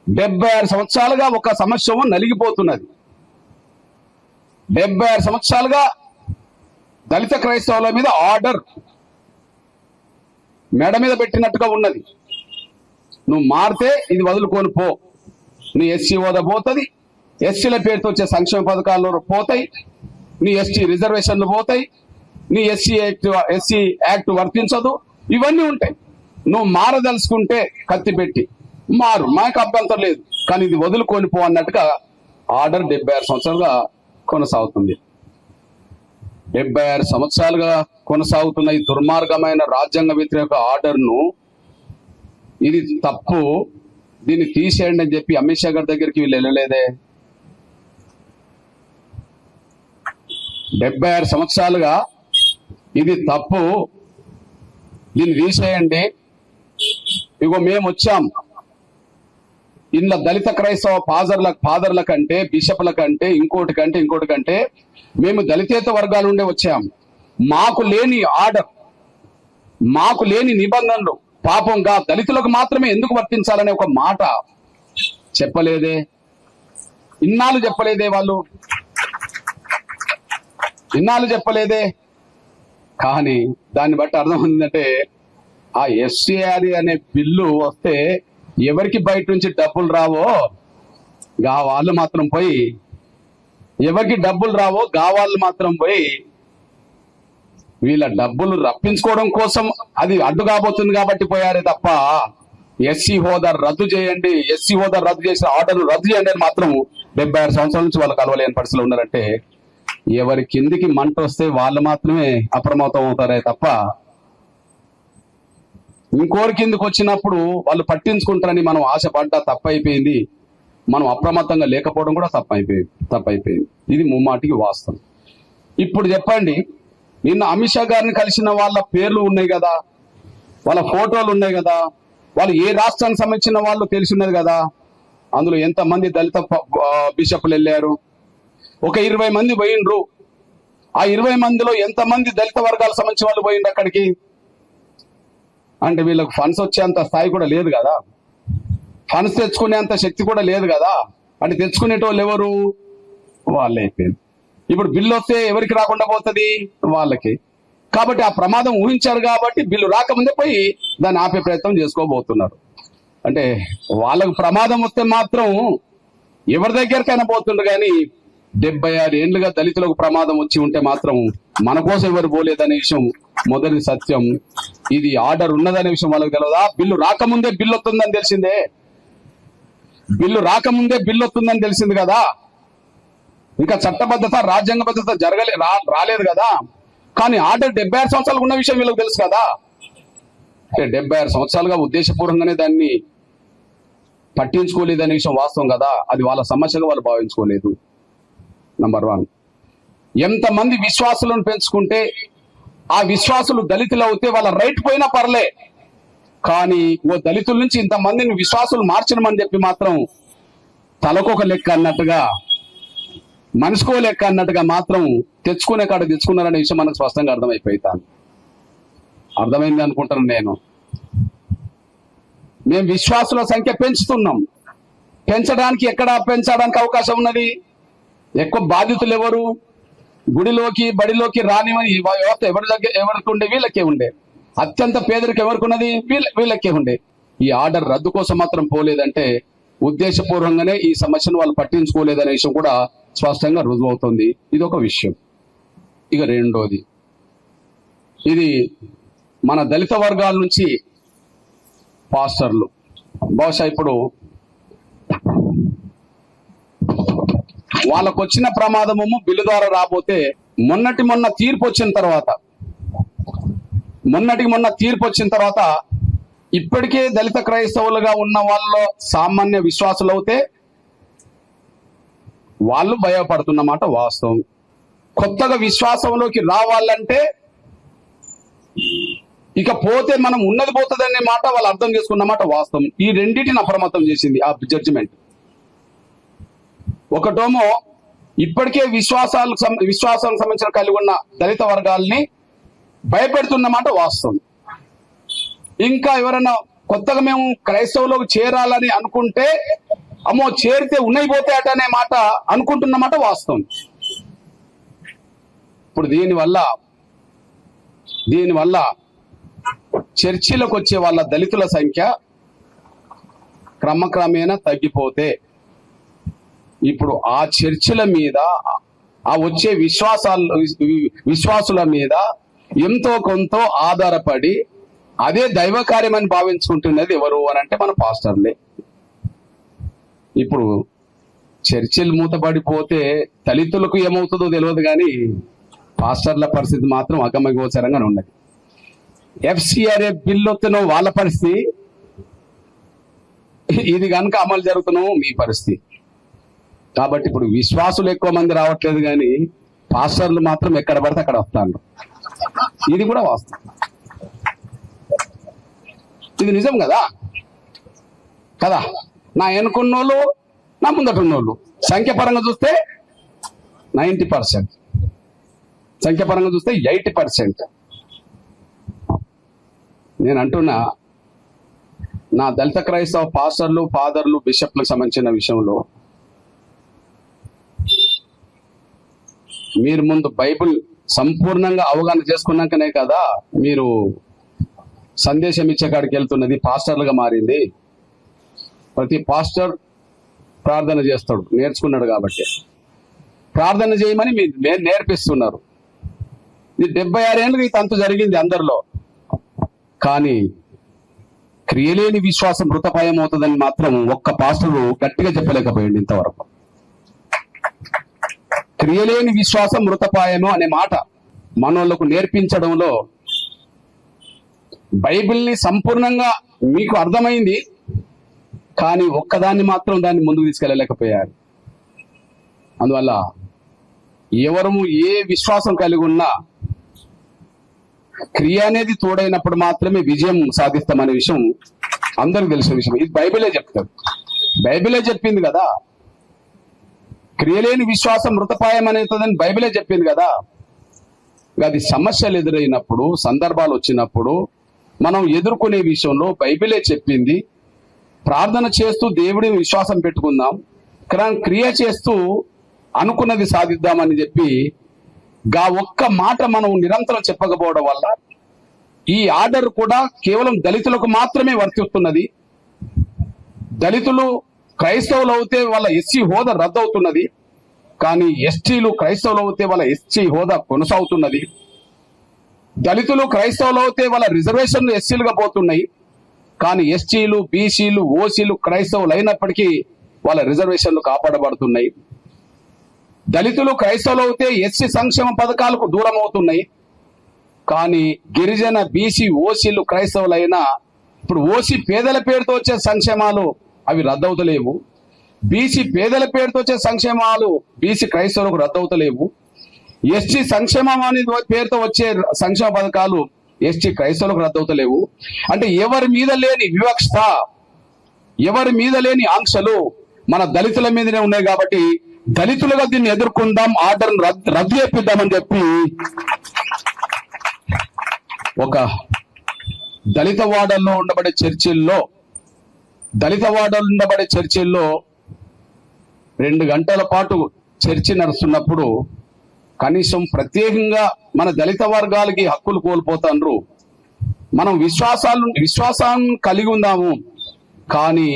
76 సంవత్సరాలుగా ఒక సమస్య నలిగిపోతున్నది. 76 సంవత్సరాలుగా దళిత క్రైస్తవుల మీద ఆర్డర్ మెడ మీద పెట్టినట్టుగా ఉన్నది. నువ్వు మారితే ఇది వదులుకొని పో, నీ ఎస్సీ హోదా పోతుంది, ఎస్సీల పేరుతో వచ్చే సంక్షేమ పథకాలు పోతాయి, నీ ఎస్టీ రిజర్వేషన్లు పోతాయి, నీ ఎస్సీ యాక్ట్ వర్తించదు, ఇవన్నీ ఉంటాయి. నువ్వు మారదలుచుకుంటే కత్తి పెట్టి మారు, మాకు అభ్యంతరం లేదు, కానీ ఇది వదులుకొని పో అన్నట్టుగా ఆర్డర్ 76 సంవత్సరాలుగా కొనసాగుతుంది. 76 సంవత్సరాలుగా కొనసాగుతున్న ఈ దుర్మార్గమైన రాజ్యాంగ వ్యతిరేక ఆర్డర్ను ఇది తప్పు, దీన్ని తీసేయండి అని చెప్పి అమిత్ షా గారి దగ్గరికి వీళ్ళు వెళ్ళలేదే. 76 సంవత్సరాలుగా ఇది తప్పు, దీన్ని తీసేయండి, ఇగో మేము వచ్చాం, ఇందులో దళిత క్రైస్తవ ఫాదర్ల కంటే, బిషప్ల కంటే, ఇంకోటి కంటే మేము దళితేత వర్గాలు ఉండే వచ్చాం. మాకు లేని ఆర్డర్, మాకు లేని నిబంధనలు పాపంగా దళితులకు మాత్రమే ఎందుకు వర్తించాలనే ఒక మాట చెప్పలేదే, ఇన్నాళ్ళు చెప్పలేదే, వాళ్ళు ఇన్నాళ్ళు చెప్పలేదే. కానీ దాన్ని బట్టి అర్థం ఏంటంటే ఆ ఎస్సీఆర్ అనే బిల్లు వస్తే ఎవరికి బయట నుంచి డబ్బులు రావో గా వాళ్ళు మాత్రం పోయి, ఎవరికి డబ్బులు రావో గా వాళ్ళు మాత్రం పోయి వీళ్ళ డబ్బులు రప్పించుకోవడం కోసం అది అడ్డు కాబోతుంది కాబట్టి పోయారే తప్ప ఎస్సీ హోదా రద్దు చేయండి, ఎస్సీ హోదా రద్దు చేసిన ఆర్డర్ రద్దు చేయండి అని మాత్రం 76 సంవత్సరాల నుంచి వాళ్ళు కలవలేని పరిస్థితులు ఉన్నారంటే ఎవరి కిందికి మంట వస్తే వాళ్ళు మాత్రమే అప్రమత్తం అవుతారే తప్ప ఇంకోరి కిందకి వచ్చినప్పుడు వాళ్ళు పట్టించుకుంటారని మనం ఆశపడ్డా తప్పైపోయింది. మనం అప్రమత్తంగా లేకపోవడం కూడా తప్పైపోయింది. ఇది ముమ్మాటికి వాస్తవం. ఇప్పుడు చెప్పండి, నిన్న అమిత్ షా గారిని కలిసిన వాళ్ళ పేర్లు ఉన్నాయి కదా, వాళ్ళ ఫోటోలు ఉన్నాయి కదా, వాళ్ళు ఏ రాష్ట్రానికి సంబంధించిన వాళ్ళు తెలిసిన్నది కదా. అందులో ఎంతమంది దళిత బిషప్లు వెళ్ళారు, ఒక 20 మంది పోయిండ్రు. ఆ 20 మందిలో ఎంతమంది దళిత వర్గాలకు సంబంధించిన వాళ్ళు పోయిండ్రు అక్కడికి అంటే వీళ్ళకి ఫండ్స్ వచ్చేంత స్థాయి కూడా లేదు కదా, ఫండ్స్ తెచ్చుకునేంత శక్తి కూడా లేదు కదా. అంటే తెచ్చుకునేటోళ్ళు ఎవరు? వాళ్ళే అయిపోయింది. ఇప్పుడు బిల్లు వస్తే ఎవరికి రాకుండా పోతుంది? వాళ్ళకి. కాబట్టి ఆ ప్రమాదం ఊహించారు కాబట్టి బిల్లు రాకముందే పోయి దాన్ని ఆపే ప్రయత్నం చేసుకోబోతున్నారు. అంటే వాళ్ళకు ప్రమాదం వస్తే మాత్రం ఎవరి దగ్గరికైనా పోతుండ్రు, కానీ 76 ఏళ్లుగా దళితులకు ప్రమాదం వచ్చి ఉంటే మాత్రం మన కోసం ఎవరు పోలేదనే విషయం మొదటి సత్యం. ఇది ఆర్డర్ ఉన్నదనే విషయం వాళ్ళకి తెలియదా? బిల్లు రాకముందే బిల్లు వస్తుందని తెలిసిందే, బిల్లు రాకముందే బిల్లు వస్తుందని తెలిసింది కదా. ఇంకా చట్టబద్ధత రాజ్యాంగబద్ధత రాలేదు కదా. కానీ ఆర్డర్ 76 సంవత్సరాలు ఉన్న విషయం వీళ్ళకి తెలుసు కదా. 76 సంవత్సరాలుగా ఉద్దేశపూర్వకంగానే దాన్ని పట్టించుకోలేదనే విషయం వాస్తవం కదా. అది వాళ్ళ సమస్యగా వాళ్ళు భావించుకోలేదు. నంబర్ 1. ఎంతమంది విశ్వాసులను పెంచుకుంటే ఆ విశ్వాసులు దళితులు అవుతే వాళ్ళ రైట్ పోయినా పర్లే, కానీ ఓ దళితుల నుంచి ఇంతమందిని విశ్వాసులు మార్చినమని చెప్పి మాత్రం తలకొక లెక్క అన్నట్టుగా, మనిషికో లెక్క అన్నట్టుగా మాత్రం తెచ్చుకునే కాడ తెచ్చుకున్నారనే విషయం మనకు స్పష్టంగా అర్థమైంది అనుకుంటాను నేను. మేము విశ్వాసుల సంఖ్య పెంచుతున్నాం. పెంచడానికి ఎక్కడ పెంచడానికి అవకాశం ఉన్నది? ఎక్కువ బాధితులు ఎవరు? గుడిలోకి బడిలోకి రానివని వ్యవస్థ ఎవరికి ఉండే? వీళ్ళకే ఉండే. అత్యంత పేదరికి ఎవరికి ఉన్నది? వీళ్ళకే ఉండే. ఈ ఆర్డర్ రద్దు కోసం మాత్రం పోలేదంటే ఉద్దేశపూర్వకంగానే ఈ సమస్యను వాళ్ళు పట్టించుకోలేదనే విషయం కూడా స్పష్టంగా రుజువవుతుంది. ఇది ఒక విషయం. ఇక రెండోది, ఇది మన దళిత వర్గాల నుంచి పాస్టర్లు బహుశా ఇప్పుడు వాళ్ళకు వచ్చిన ప్రమాదము బిల్లు ద్వారా రాబోతే మొన్న తీర్పు వచ్చిన తర్వాత ఇప్పటికే దళిత క్రైస్తవులుగా ఉన్న వాళ్ళలో సామాన్య విశ్వాసులు అవుతే వాళ్ళు భయపడుతున్నమాట వాస్తవం. కొత్తగా విశ్వాసంలోకి రావాలంటే ఇక పోతే మనం ఉన్నది పోతుందనే మాట వాళ్ళు అర్థం చేసుకున్నమాట వాస్తవం. ఈ రెండింటిని అప్రమత్తం చేసింది ఆ జడ్జిమెంట్. ఒకటోమో ఇప్పటికే విశ్వాసాలకు సంబంధించిన కలిగి ఉన్న దళిత వర్గాల్ని భయపెడుతున్నమాట వాస్తవం. ఇంకా ఎవరైనా కొత్తగా మేము క్రైస్తవులకు చేరాలని అనుకుంటే అమ్మో చేరితే ఉన్నాయి పోతే అట అనే మాట అనుకుంటున్నమాట వాస్తవం. ఇప్పుడు దీనివల్ల చర్చిలకు వచ్చే వాళ్ళ దళితుల సంఖ్య క్రమక్రమేణా తగ్గిపోతే ఇప్పుడు ఆ చర్చిల మీద ఆ వచ్చే విశ్వాసుల మీద ఎంతో కొంత ఆధారపడి అదే దైవ కార్యమని భావించుకుంటున్నది ఎవరు అని అంటే మన పాస్టర్లే. ఇప్పుడు చర్చిలు మూతపడిపోతే దళితులకు ఏమవుతుందో తెలియదు కానీ పాస్టర్ల పరిస్థితి మాత్రం అగమగోచరంగానే ఉన్నది. FCRA బిల్లుతో వాళ్ళ పరిస్థితి, ఇది కనుక అమలు జరుగుతున్నావు మీ పరిస్థితి. కాబట్టి ఇప్పుడు విశ్వాసులు ఎక్కువ మంది రావట్లేదు కానీ పాస్టర్లు మాత్రం ఎక్కడ పడితే అక్కడ వస్తాను. ఇది కూడా వాస్తవం, ఇది నిజం కదా. నా వెనుకున్నోళ్ళు నా ముందటున్నోళ్ళు సంఖ్యపరంగా చూస్తే 90%, సంఖ్యపరంగా చూస్తే 80%. నేను అంటున్నా, నా దళిత క్రైస్తవ పాస్టర్లు, ఫాదర్లు, బిషప్లకు సంబంధించిన విషయంలో మీరు ముందు బైబిల్ సంపూర్ణంగా అవగాహన చేసుకున్నాకనే కదా మీరు సందేశం ఇచ్చే కాడికి వెళ్తున్నది. పాస్టర్లుగా మారింది. ప్రతి పాస్టర్ ప్రార్థన చేస్తాడు, నేర్చుకున్నాడు కాబట్టి ప్రార్థన చేయమని మీరు నేర్పిస్తున్నారు. ఇది 76 ఏళ్ళుగా ఈ తంతు జరిగింది అందరిలో. కానీ క్రియలేని విశ్వాసం మృతపాయం అవుతుందని మాత్రం ఒక్క పాస్టరు గట్టిగా చెప్పలేకపోయింది ఇంతవరకు. క్రియలేని విశ్వాసం మృతపాయము అనే మాట మనోళ్లకు నేర్పించడంలో బైబిల్ని సంపూర్ణంగా మీకు అర్థమైంది, కానీ ఒక్కదాన్ని మాత్రం దాన్ని ముందుకు తీసుకెళ్ళలేకపోయారు. అందువల్ల ఎవరము ఏ విశ్వాసం కలిగి ఉన్నా క్రియ అనేది తోడైనప్పుడు మాత్రమే విజయం సాధిస్తామనే విషయం అందరికి తెలిసిన విషయం. ఇది బైబిలే చెప్తారు, బైబిలే చెప్పింది కదా. క్రియలేని విశ్వాసం మృతపాయం అనేదని బైబిలే చెప్పింది కదా. అది సమస్యలు ఎదురైనప్పుడు, సందర్భాలు వచ్చినప్పుడు మనం ఎదుర్కొనే విషయంలో బైబిలే చెప్పింది. ప్రార్థన చేస్తూ దేవుడిని విశ్వాసం పెట్టుకుందాం, క్రియ చేస్తూ అనుకున్నది సాధిద్దామని చెప్పి ఒక్క మాట మనం నిరంతరం చెప్పకపోవడం వల్ల ఈ ఆర్డర్ కూడా కేవలం దళితులకు మాత్రమే వర్తిస్తున్నది. దళితులు క్రైస్తవులు అవుతే వాళ్ళ ఎస్సీ హోదా రద్దవుతున్నది, కానీ ఎస్టీలు క్రైస్తవులు అవుతే వాళ్ళ ఎస్సీ హోదా కొనసాగుతున్నది. దళితులు క్రైస్తవులు అవుతే వాళ్ళ రిజర్వేషన్లు ఎస్సీలుగా పోతున్నాయి, కానీ ఎస్టీలు, బీసీలు, ఓసీలు క్రైస్తవులు అయినప్పటికీ వాళ్ళ రిజర్వేషన్లు కాపాడబడుతున్నాయి. దళితులు క్రైస్తవులు అవుతే ఎస్సీ సంక్షేమ పథకాలకు దూరం అవుతున్నాయి, కానీ గిరిజన, బీసీ, ఓసీలు క్రైస్తవులైనా ఇప్పుడు ఓసీ పేదల పేరుతో వచ్చే సంక్షేమాలు అవి రద్దవుతలేవు. బీసీ పేదల పేరుతో వచ్చే సంక్షేమాలు బీసీ క్రైస్తవులకు రద్దవుతలేవు. ఎస్టీ సంక్షేమం అనే పేరుతో వచ్చే సంక్షేమ పథకాలు ఎస్టీ క్రైస్తవులకు రద్దవుతలేవు. అంటే ఎవరి మీద లేని వివక్షత, ఎవరి మీద లేని ఆంక్షలు మన దళితుల మీదనే ఉన్నాయి. కాబట్టి దళితులుగా దీన్ని ఎదుర్కొందాం, ఆర్డర్ను రద్దు చేపిద్దామని చెప్పి ఒక దళిత వాడల్లో ఉండబడే చర్చిల్లో 2 గంటల పాటు చర్చి నడుస్తున్నప్పుడు కనీసం ప్రత్యేకంగా మన దళిత వర్గాలకి హక్కులు కోల్పోతాండ్రు. మనం విశ్వాసాన్ని కలిగి ఉందాము, కానీ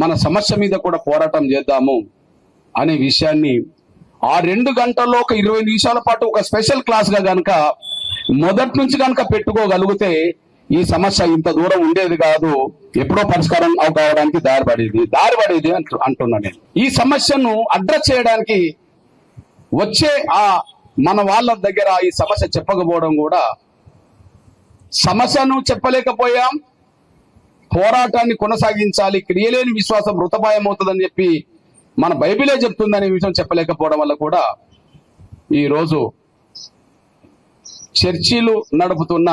మన సమస్య మీద కూడా పోరాటం చేద్దాము అనే విషయాన్ని ఆ 2 గంటల్లో ఒక 20 నిమిషాల పాటు ఒక స్పెషల్ క్లాస్ గా గనక మొదటి నుంచి కనుక పెట్టుకోగలిగితే ఈ సమస్య ఇంత దూరం ఉండేది కాదు, ఎప్పుడో పరిష్కారం కావడానికి దారిపడేది అంటున్నా నేను. ఈ సమస్యను అడ్రస్ చేయడానికి వచ్చే మన వాళ్ళ దగ్గర ఈ సమస్య చెప్పకపోవడం కూడా, సమస్యను చెప్పలేకపోయాం, పోరాటాన్ని కొనసాగించాలి, క్రియలేని విశ్వాసం మృతపాయం అవుతుందని చెప్పి మన బైబిలే చెప్తుందనే విషయం చెప్పలేకపోవడం వల్ల కూడా ఈరోజు చర్చిలు నడుపుతున్న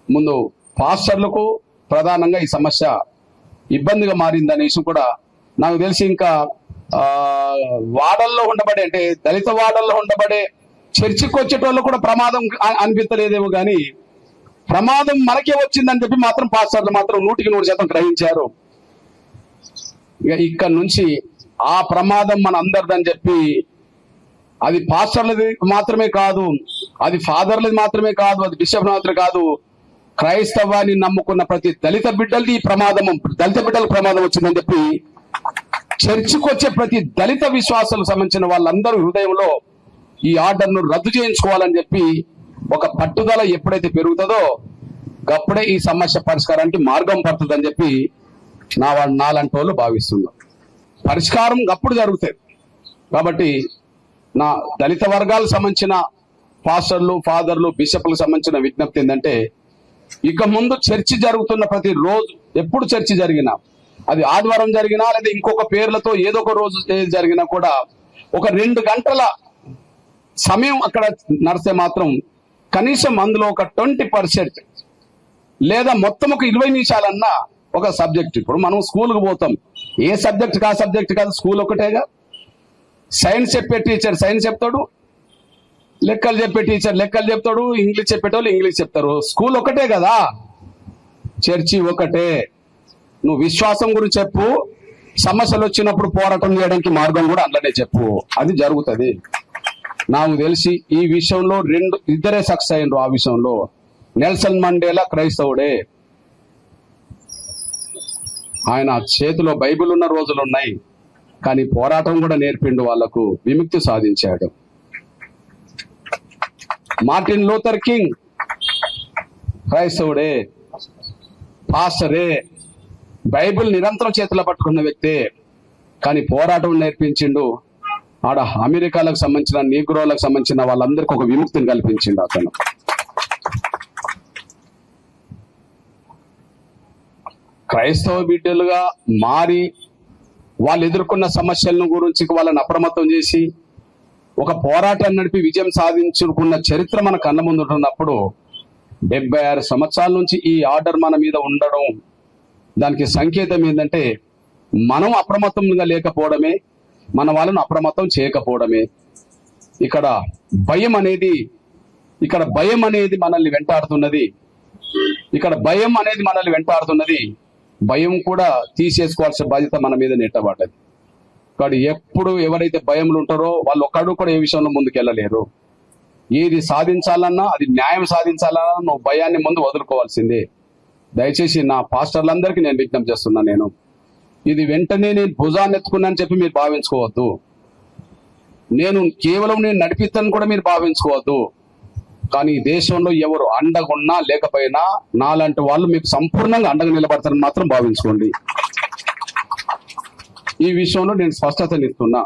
ముందు పాస్టర్లకు ప్రధానంగా ఈ సమస్య ఇబ్బందిగా మారిందనే విషయం కూడా నాకు తెలిసి, ఇంకా వాడల్లో ఉండబడే, అంటే దళిత వాడల్లో ఉండబడే చర్చికి వచ్చేటోళ్ళు కూడా ప్రమాదం అనిపించలేదేమో కానీ ప్రమాదం మనకే వచ్చిందని చెప్పి మాత్రం పాస్టర్లు మాత్రం 100% గ్రహించారు. ఇక ఇక్కడ నుంచి ఆ ప్రమాదం మన అందరిదని చెప్పి, అది పాస్టర్లది మాత్రమే కాదు, అది ఫాదర్లది మాత్రమే కాదు, అది బిషప్ మాత్రమే కాదు, క్రైస్తవాన్ని నమ్ముకున్న ప్రతి దళిత బిడ్డలది ఈ ప్రమాదం, దళిత బిడ్డలకు ప్రమాదం వచ్చిందని చెప్పి చర్చికి వచ్చే ప్రతి దళిత విశ్వాసాలకు సంబంధించిన వాళ్ళందరూ హృదయంలో ఈ ఆర్డర్ను రద్దు చేయించుకోవాలని చెప్పి ఒక పట్టుదల ఎప్పుడైతే పెరుగుతుందో అప్పుడే ఈ సమస్య పరిష్కారానికి మార్గం పడుతుందని చెప్పి నాలాంటి వాళ్ళు భావిస్తున్నారు. పరిష్కారం అప్పుడు జరుగుతుంది. కాబట్టి నా దళిత వర్గాలకు సంబంధించిన పాస్టర్లు, ఫాదర్లు, బిషప్లకు సంబంధించిన విజ్ఞప్తి ఏంటంటే, ఇక ముందు చర్చి జరుగుతున్న ప్రతి రోజు, ఎప్పుడు చర్చి జరిగినా, అది ఆదివారం జరిగినా లేదా ఇంకొక పేర్లతో ఏదో ఒక రోజు జరిగినా కూడా ఒక 2 గంటల సమయం అక్కడ నడిస్తే మాత్రం కనీసం అందులో ఒక 20% లేదా మొత్తం ఒక 20 నిమిషాలన్నా ఒక సబ్జెక్ట్. ఇప్పుడు మనం స్కూల్కి పోతాం, ఏ సబ్జెక్ట్ కా సబ్జెక్ట్ కాదు, స్కూల్ ఒకటేగా. సైన్స్ చెప్పే టీచర్ సైన్స్ చెప్తాడు, లెక్కలు చెప్పే టీచర్ లెక్కలు చెప్తాడు, ఇంగ్లీష్ చెప్పేటోళ్ళు ఇంగ్లీష్ చెప్తారు. స్కూల్ ఒకటే కదా, చర్చి ఒకటే. నువ్వు విశ్వాసం గురించి చెప్పు, సమస్యలు వచ్చినప్పుడు పోరాటం చేయడానికి మార్గం కూడా అందులోనే చెప్పు, అది జరుగుతుంది. నాకు తెలిసి ఈ విషయంలో ఇద్దరే సక్సెస్ అయ్యిండ్రు. ఆ విషయంలో నెల్సన్ మండేలా క్రైస్తవుడే, ఆయన చేతిలో బైబిల్ ఉన్న రోజులు ఉన్నాయి, కానీ పోరాటం కూడా నేర్పిండు, వాళ్లకు విముక్తి సాధించాడు. మార్టిన్ లూథర్ కింగ్ క్రైస్తవుడే, పాస్టరే, బైబిల్ నిరంతరం చేతిలో పట్టుకున్న వ్యక్తే, కానీ పోరాటం నేర్పించిండు. ఆడ అమెరికాలకు సంబంధించిన నీగ్రోలకు సంబంధించిన వాళ్ళందరికీ ఒక విముక్తిని కల్పించిండు అతను. క్రైస్తవ బిడ్డలుగా మారి వాళ్ళు ఎదుర్కొన్న సమస్యలను గురించి వాళ్ళని అప్రమత్తం చేసి ఒక పోరాటం నడిపి విజయం సాధించుకున్న చరిత్ర మన కళ్ళ ముందు ఉంటున్నప్పుడు 76 సంవత్సరాల నుంచి ఈ ఆర్డర్ మన మీద ఉండడం, దానికి సంకేతం ఏంటంటే మనం అప్రమత్తంగా లేకపోవడమే, మన వాళ్ళను అప్రమత్తం చేయకపోవడమే. ఇక్కడ భయం అనేది మనల్ని వెంటాడుతున్నది. భయం కూడా తీసేసుకోవాల్సిన బాధ్యత మన మీద నెట్టబడ్డది. కాబట్టి ఎప్పుడు ఎవరైతే భయంలో ఉంటారో వాళ్ళు ఒక్కడు కూడా ఏ విషయంలో ముందుకెళ్ళలేరు. ఏది సాధించాలన్నా, అది న్యాయం సాధించాలన్నా నువ్వు భయాన్ని ముందు వదులుకోవాల్సిందే. దయచేసి నా పాస్టర్లందరికీ నేను విజ్ఞప్తి చేస్తున్నా, ఇది వెంటనే నేను భుజాన్ని ఎత్తుకున్నానని చెప్పి మీరు భావించుకోవద్దు. నేను కేవలం నడిపిస్తాను కూడా మీరు భావించుకోవద్దు. కానీ ఈ దేశంలో ఎవరు అండగున్నా లేకపోయినా నాలాంటి వాళ్ళు మీకు సంపూర్ణంగా అండగా నిలబడతారని మాత్రం భావించుకోండి. ఈ విషయంలో నేను స్పష్టతనిస్తున్నా.